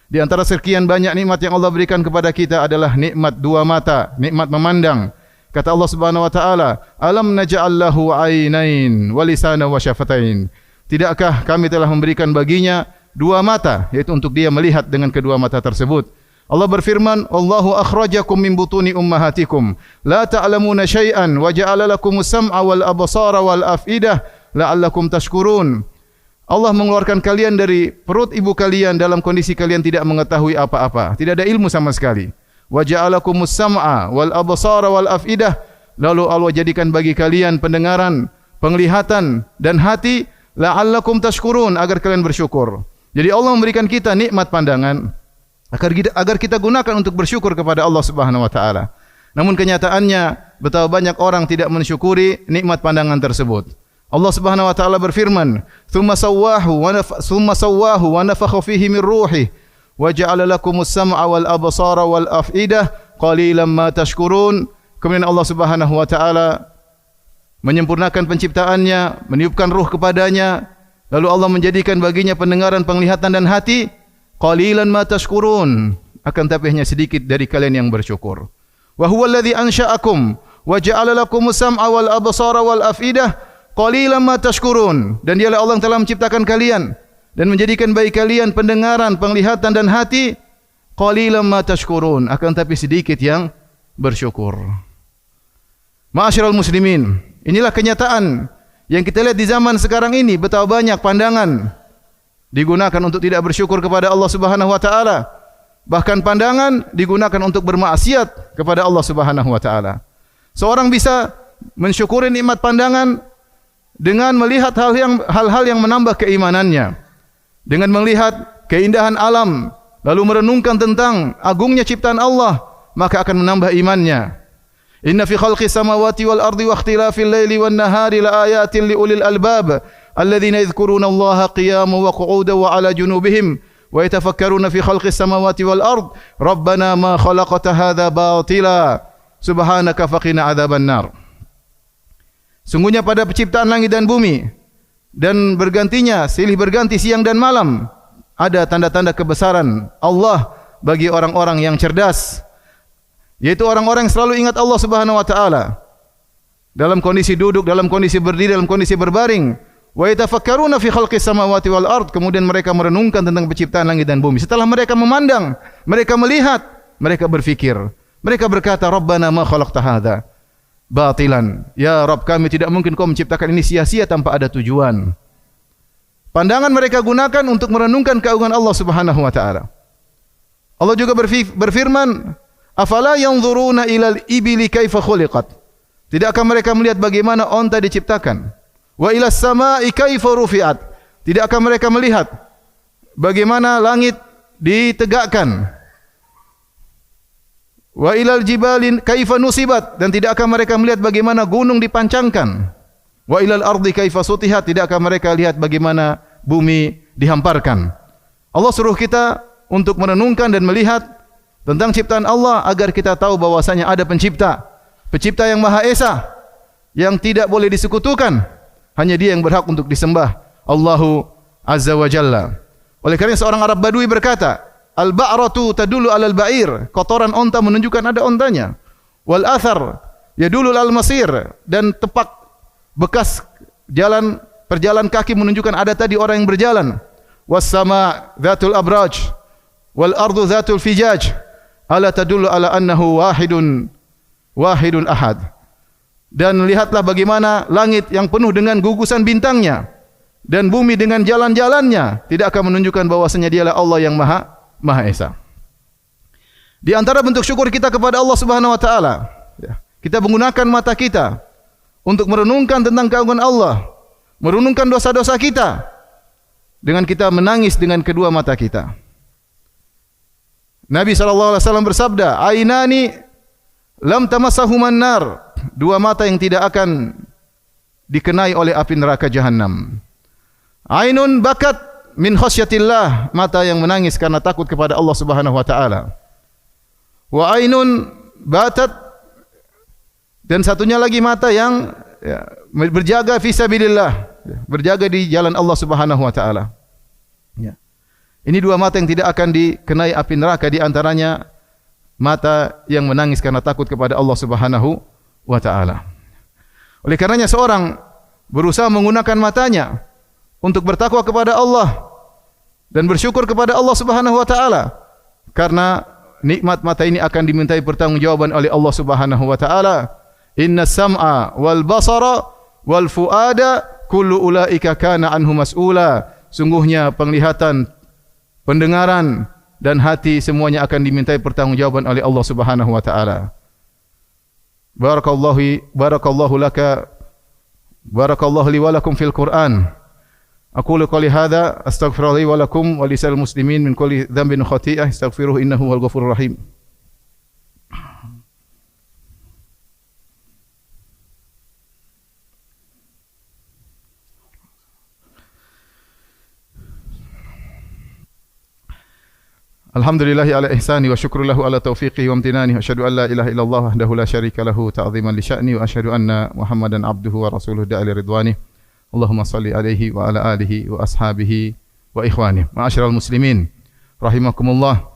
Di antara sekian banyak nikmat yang Allah berikan kepada kita adalah nikmat dua mata, nikmat memandang. Kata Allah Subhanahu wa taala, "Alam naj'al lahu 'ainain wa lisana wa syafatain." Tidakkah kami telah memberikan baginya dua mata, yaitu untuk dia melihat dengan kedua mata tersebut. Allah berfirman, "Allahu akhrajakum min butuni ummahatikum la ta'lamuna syai'an wa ja'ala lakumus sam'a wal absara wal afidah la'allakum tashkurun." Allah mengeluarkan kalian dari perut ibu kalian dalam kondisi kalian tidak mengetahui apa-apa, tidak ada ilmu sama sekali. Wa ja'alakumus sam'a wal absara wal afidah, lalu Allah jadikan bagi kalian pendengaran, penglihatan dan hati, la'allakum tashkurun, agar kalian bersyukur. Jadi Allah memberikan kita nikmat pandangan agar kita gunakan untuk bersyukur kepada Allah Subhanahu wa taala. Namun kenyataannya betapa banyak orang tidak mensyukuri nikmat pandangan tersebut. Allah Subhanahu wa taala berfirman, "Tsumma sawwahu wa nafakha fihi min ruhi wa ja'ala lakumus sam'a wal absara wal afidah qalilan ma tashkurun." Kemudian Allah Subhanahu wa taala menyempurnakan penciptaannya, meniupkan ruh kepadanya, lalu Allah menjadikan baginya pendengaran, penglihatan dan hati. Qalilan ma tashkurun, akan tapi hanya sedikit dari kalian yang bersyukur. Wa huwa alladhi ansha'akum wa ja'ala lakumus sam'a wal absara wal afidah qalilan ma tashkurun. Dan dialah Allah yang telah menciptakan kalian dan menjadikan bagi kalian pendengaran, penglihatan dan hati. Qalilan ma tashkurun, akan tapi sedikit yang bersyukur. Ma'asyiral muslimin, inilah kenyataan yang kita lihat di zaman sekarang ini, betapa banyak pandangan digunakan untuk tidak bersyukur kepada Allah Subhanahu wa taala. Bahkan pandangan digunakan untuk bermaksiat kepada Allah Subhanahu wa taala. Seorang bisa mensyukuri nikmat pandangan dengan melihat hal-hal yang menambah keimanannya. Dengan melihat keindahan alam, lalu merenungkan tentang agungnya ciptaan Allah, maka akan menambah imannya. Inna fi khalqis samawati wal ardi wa ikhtilafil laili wan nahari laayatin liulil albab alladzina yadhkuruna Allaha qiyaman wa qu'udan wa 'ala junubihim wa yatafakkaruna fi khalqis samawati wal ard rabbana ma khalaqta hadza batila subhanaka faqina adzaban nar. Sungguhnya pada penciptaan langit dan bumi dan bergantinya silih berganti siang dan malam ada tanda-tanda kebesaran Allah bagi orang-orang yang cerdas, yaitu orang-orang yang selalu ingat Allah Subhanahu wa taala dalam kondisi duduk, dalam kondisi berdiri, dalam kondisi berbaring. Wa yatafakkaruna fi khalqis samawati wal ard, kemudian mereka merenungkan tentang penciptaan langit dan bumi. Setelah mereka memandang, mereka melihat, mereka berfikir. Mereka berkata, "Rabbana ma khalaqta hadza batilan." Ya Rabb, kami tidak mungkin Kau menciptakan ini sia-sia tanpa ada tujuan. Pandangan mereka gunakan untuk merenungkan keagungan Allah Subhanahu wa taala. Allah juga berfirman, "Afala yanzuruna ilal ibili kaifa khuliqat." Tidakkah mereka melihat bagaimana onta diciptakan? Wa ilas samaa'i kaifa rufi'at. Tidakkah mereka melihat bagaimana langit ditegakkan? Wa ilal jibali kaifa nusibat. Dan tidakkah mereka melihat bagaimana gunung dipancangkan? Wa ilal ardi kaifa sutihat. Tidakkah mereka lihat bagaimana bumi dihamparkan? Allah suruh kita untuk merenungkan dan melihat tentang ciptaan Allah agar kita tahu bahwasanya ada pencipta, pencipta yang Maha Esa, yang tidak boleh disekutukan. Hanya Dia yang berhak untuk disembah, Allahu Azza wa Jalla. Oleh karena seorang Arab Badui berkata, "Al-ba'ratu tadullu 'alal ba'ir." Kotoran onta menunjukkan ada ontanya. Wal athar yadullu 'alal masir, dan tepak bekas perjalanan kaki menunjukkan ada tadi orang yang berjalan. Was sama dzatul abraj wal ardu dzatul fijaj ala tadullu 'ala annahu wahidun ahad. Dan lihatlah bagaimana langit yang penuh dengan gugusan bintangnya dan bumi dengan jalan-jalannya tidak akan menunjukkan bahwasanya Dialah Allah yang Maha Esa. Di antara bentuk syukur kita kepada Allah Subhanahu wa taala, kita menggunakan mata kita untuk merenungkan tentang keagungan Allah, merenungkan dosa-dosa kita dengan kita menangis dengan kedua mata kita. Nabi sallallahu alaihi wasallam bersabda, "Ainani lam tamassahuman nar." Dua mata yang tidak akan dikenai oleh api neraka jahanam. Ainun bakat min khasyatillah, mata yang menangis karena takut kepada Allah Subhanahu wa taala. Wa ainun batat, dan satunya lagi mata yang berjaga fi sabilillah, berjaga di jalan Allah Subhanahu wa taala. Ini dua mata yang tidak akan dikenai api neraka, di antaranya mata yang menangis karena takut kepada Allah Subhanahu wa taala. Oleh karenanya seorang berusaha menggunakan matanya untuk bertakwa kepada Allah dan bersyukur kepada Allah Subhanahu wa taala, karena nikmat mata ini akan dimintai pertanggungjawaban oleh Allah Subhanahu wa taala. Innas sam'a wal basara wal fuada kullu ulaika kana anhu mas'ula. Sungguhnya penglihatan, pendengaran dan hati semuanya akan dimintai pertanggungjawaban oleh Allah Subhanahu wa taala. Barakallahu laka, barakallahu li wa lakum fil Qur'an. Aqulu qouli hadza astaghfirullahi wa lakum wa lisal muslimin min kulli dhanbin khati'ah astaghfiruhu innahu wal ghafurur rahim. Alhamdulillahi ala ihsani wa syukru lahu ala taufiqihi wa amtinani wa asyhadu an la ilaha illallah wahdahu la syarika lahu ta'ziman li sya'ni wa asyhadu anna Muhammadan abduhu wa rasuluhu da'ali ridwani. Allahumma salli alaihi wa ala alihi wa ashabihi wa ikhwani. Ma'asyiral muslimin rahimakumullah.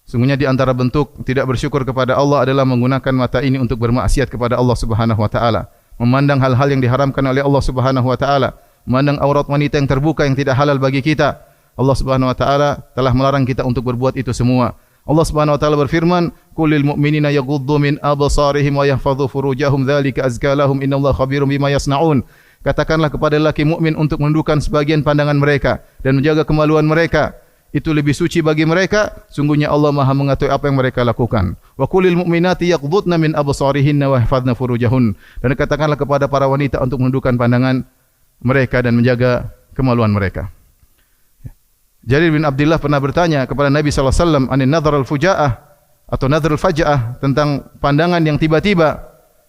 Sungguhnya di antara bentuk tidak bersyukur kepada Allah adalah menggunakan mata ini untuk bermaksiat kepada Allah Subhanahu wa taala, memandang hal-hal yang diharamkan oleh Allah Subhanahu wa taala, memandang aurat wanita yang terbuka yang tidak halal bagi kita. Allah Subhanahu wa taala telah melarang kita untuk berbuat itu semua. Allah Subhanahu wa taala berfirman, "Qulil mu'minina yaghuddu min absarihim wa yahfadhu furujahum dzalika azka lahum innallaha khabirum bima yasnaun." Katakanlah kepada lelaki mukmin untuk menundukkan sebagian pandangan mereka dan menjaga kemaluan mereka. Itu lebih suci bagi mereka. Sungguhnya Allah Maha mengetahui apa yang mereka lakukan. Wa qulil mu'minati yaghuddna min absarihinna wa yahfadhna furujahun. Dan katakanlah kepada para wanita untuk menundukkan pandangan mereka dan menjaga kemaluan mereka. Jarir bin Abdullah pernah bertanya kepada Nabi sallallahu alaihi wasallam anin nadhar al-fujaah atau nadhar al-faja'ah, tentang pandangan yang tiba-tiba.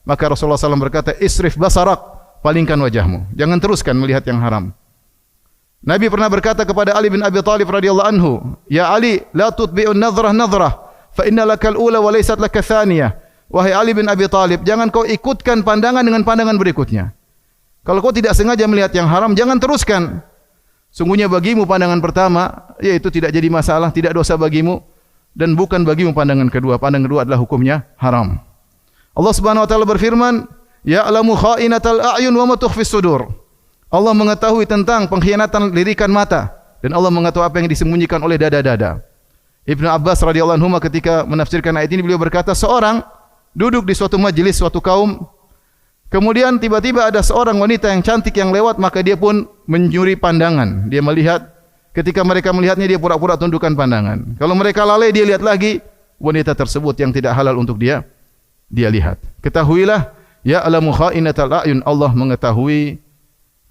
Maka Rasulullah SAW berkata, "Isrif basarak," palingkan wajahmu, jangan teruskan melihat yang haram. Nabi pernah berkata kepada Ali bin Abi Thalib radhiyallahu anhu, "Ya Ali, la tutbi'un nadhrah, fa inna lakal ula wa laysat laka thaniyah." Wahai Ali bin Abi Thalib, jangan kau ikutkan pandangan dengan pandangan berikutnya. Kalau kau tidak sengaja melihat yang haram, jangan teruskan. Sungguhnya bagimu pandangan pertama, yaitu tidak jadi masalah, tidak dosa bagimu, dan bukan bagimu pandangan kedua. Pandangan kedua adalah hukumnya haram. Allah Subhanahu wa taala berfirman, "Ya'lamu kha'inatal a'yun wa ma tukhfis sudur." Allah mengetahui tentang pengkhianatan lirikan mata, dan Allah mengetahui apa yang disembunyikan oleh dada-dada. Ibnu Abbas radhiyallahu anhu ketika menafsirkan ayat ini, beliau berkata, seorang duduk di suatu majelis suatu kaum, kemudian tiba-tiba ada seorang wanita yang cantik yang lewat, maka dia pun mencuri pandangan. Dia melihat, ketika mereka melihatnya dia pura-pura tundukkan pandangan. Kalau mereka lalai dia lihat lagi wanita tersebut yang tidak halal untuk dia lihat. Ketahuilah, ya'lamu kha'inatal a'yun, Allah mengetahui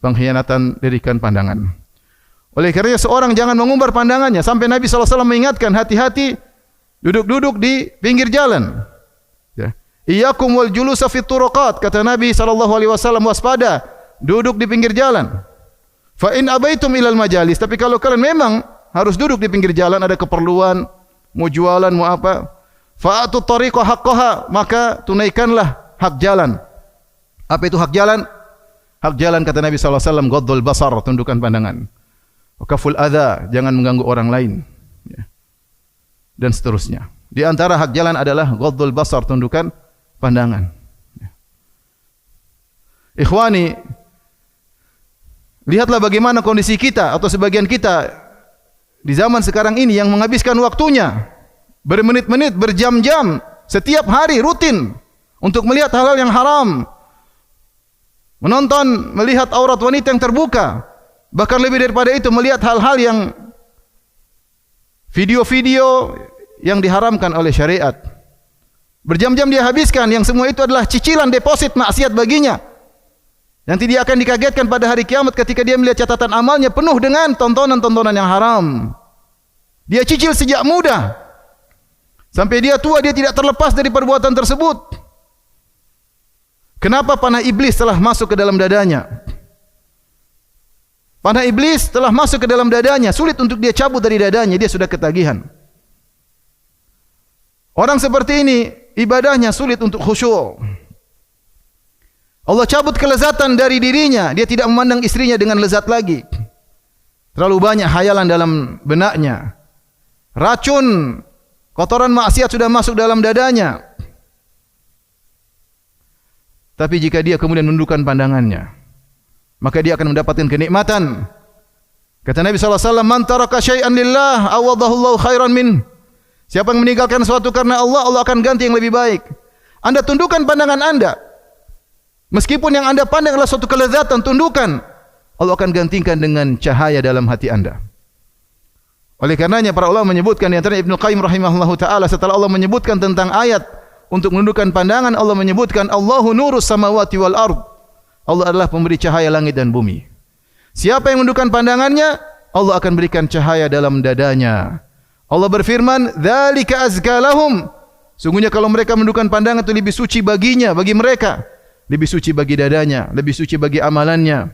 pengkhianatan lirikan pandangan. Oleh karenanya seorang jangan mengumbar pandangannya, sampai Nabi sallallahu alaihi wasallam mengingatkan, hati-hati duduk-duduk di pinggir jalan. Ya. Iyyakum wal julusa fit turuqat, kata Nabi sallallahu alaihi wasallam, waspada duduk di pinggir jalan. Fa in abaitum ilal majalis, tapi kalau kalian memang harus duduk di pinggir jalan, ada keperluan, mau jualan, mau apa, fa'atu tariqa haqqaha, maka tunaikanlah hak jalan. Apa itu hak jalan? Hak jalan kata Nabi sallallahu alaihi wasallam, ghaddul basar, tundukkan pandangan. Wa kaful adza, jangan mengganggu orang lain. Ya. Dan seterusnya. Di antara hak jalan adalah ghaddul basar, tundukkan pandangan. Ya. Ikhwani, lihatlah bagaimana kondisi kita atau sebagian kita di zaman sekarang ini yang menghabiskan waktunya bermenit-menit, berjam-jam, setiap hari rutin untuk melihat hal-hal yang haram, menonton, melihat aurat wanita yang terbuka, bahkan lebih daripada itu melihat hal-hal yang video-video yang diharamkan oleh syariat. Berjam-jam dia habiskan, yang semua itu adalah cicilan deposit maksiat baginya. Nanti dia akan dikagetkan pada hari kiamat ketika dia melihat catatan amalnya penuh dengan tontonan-tontonan yang haram. Dia cicil sejak muda, sampai dia tua dia tidak terlepas dari perbuatan tersebut. Kenapa? Panah iblis telah masuk ke dalam dadanya. Panah iblis telah masuk ke dalam dadanya, sulit untuk dia cabut dari dadanya, dia sudah ketagihan. Orang seperti ini ibadahnya sulit untuk khusyuk. Allah cabut kelezatan dari dirinya, dia tidak memandang istrinya dengan lezat lagi. Terlalu banyak hayalan dalam benaknya. Racun, kotoran maksiat sudah masuk dalam dadanya. Tapi jika dia kemudian menundukkan pandangannya, maka dia akan mendapatkan kenikmatan. Kata Nabi SAW, "Man taraka syai'an lillah, awadahu Allahu khairan min." Siapa yang meninggalkan sesuatu karena Allah, Allah akan ganti yang lebih baik. Anda tundukkan pandangan Anda. Meskipun yang Anda pandang adalah suatu kelezatan, tundukkan. Allah akan gantikan dengan cahaya dalam hati Anda. Oleh karenanya para ulama menyebutkan, di antara Ibnu Qayyim rahimahullahu taala, setelah Allah menyebutkan tentang ayat untuk menundukkan pandangan, Allah menyebutkan Allahu nurus samawati wal ard. Allah adalah pemberi cahaya langit dan bumi. Siapa yang menundukkan pandangannya, Allah akan berikan cahaya dalam dadanya. Allah berfirman, "Dzalika azka lahum." Sungguhnya kalau mereka menundukkan pandangan itu lebih suci baginya, bagi mereka. Lebih suci bagi dadanya, lebih suci bagi amalannya.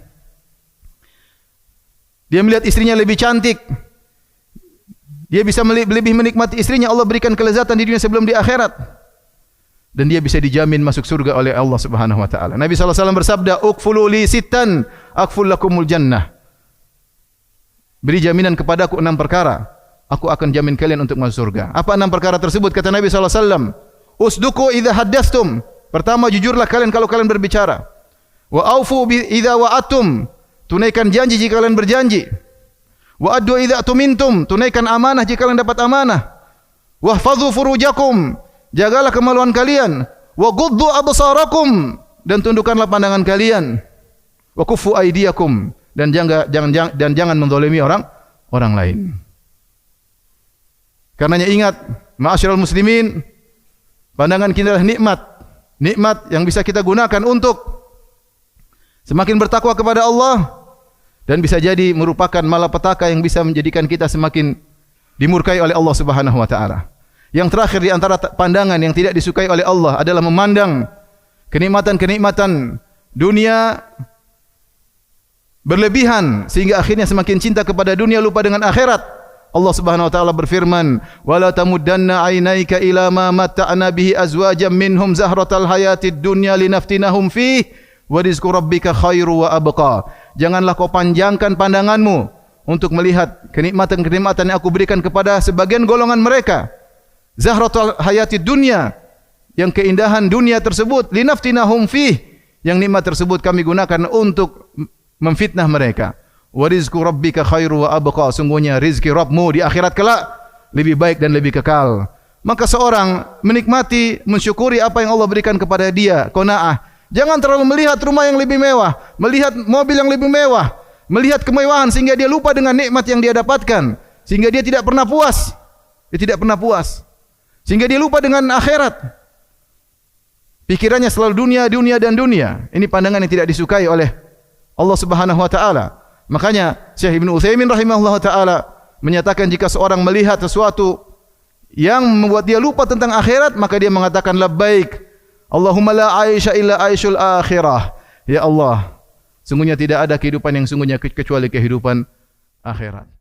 Dia melihat istrinya lebih cantik. Dia bisa lebih menikmati istrinya. Allah berikan kelezatan di dunia sebelum di akhirat. Dan dia bisa dijamin masuk surga oleh Allah Subhanahu wa taala. Nabi sallallahu alaihi wasallam bersabda, "Ukfulu li sittan, akful lakumul jannah." Beri jaminan kepadaku 6 perkara, aku akan jamin kalian untuk masuk surga. Apa 6 perkara tersebut? Kata Nabi sallallahu alaihi wasallam, "Usduqu idza haddatstum." Pertama, jujurlah kalian kalau kalian berbicara. "Wa aufu idza wa'adtum." Tunaikan janji jika kalian berjanji. "Wa addu idza tumintum." Tunaikan amanah jika kalian dapat amanah. "Wahfadhu furujakum." Jagalah kemaluan kalian. Wa ghuddu absarakum, dan tundukkanlah pandangan kalian. Wa kuffu aydiyakum, dan jangan menzalimi orang lain. Karenanya ingat, ma'asyiral muslimin, pandangan kita adalah nikmat yang bisa kita gunakan untuk semakin bertakwa kepada Allah, dan bisa jadi merupakan malapetaka yang bisa menjadikan kita semakin dimurkai oleh Allah Subhanahu wa taala. Yang terakhir di antara pandangan yang tidak disukai oleh Allah adalah memandang kenikmatan-kenikmatan dunia berlebihan sehingga akhirnya semakin cinta kepada dunia, lupa dengan akhirat. Allah Subhanahu wa taala berfirman, "Wala tamuddanna 'ainaika ila ma matta'na bihi azwajan minhum zahratal hayatid dunya linaftinahum fihi wa rizqu rabbika khairu wa abqa." Janganlah kau panjangkan pandanganmu untuk melihat kenikmatan-kenikmatan yang aku berikan kepada sebagian golongan mereka. Zahratul hayatid dunya, yang keindahan dunia tersebut, linaftinahum fih, yang nikmat tersebut kami gunakan untuk memfitnah mereka. Wa rizqu rabbika khairu wa abqa, sungguhnya rizki Rabbmu di akhirat kelak lebih baik dan lebih kekal. Maka seorang menikmati, mensyukuri apa yang Allah berikan kepada dia, qanaah. Jangan terlalu melihat rumah yang lebih mewah, melihat mobil yang lebih mewah, melihat kemewahan sehingga dia lupa dengan nikmat yang dia dapatkan, sehingga dia tidak pernah puas. Dia tidak pernah puas. Sehingga dia lupa dengan akhirat. Pikirannya selalu dunia, dunia dan dunia. Ini pandangan yang tidak disukai oleh Allah Subhanahu wa taala. Makanya Syekh Ibnu Utsaimin rahimahullah taala menyatakan jika seorang melihat sesuatu yang membuat dia lupa tentang akhirat, maka dia mengatakan labbaik Allahumma la aisha illa aishul akhirah. Ya Allah, sungguhnya tidak ada kehidupan yang sungguhnya kecuali kehidupan akhirat.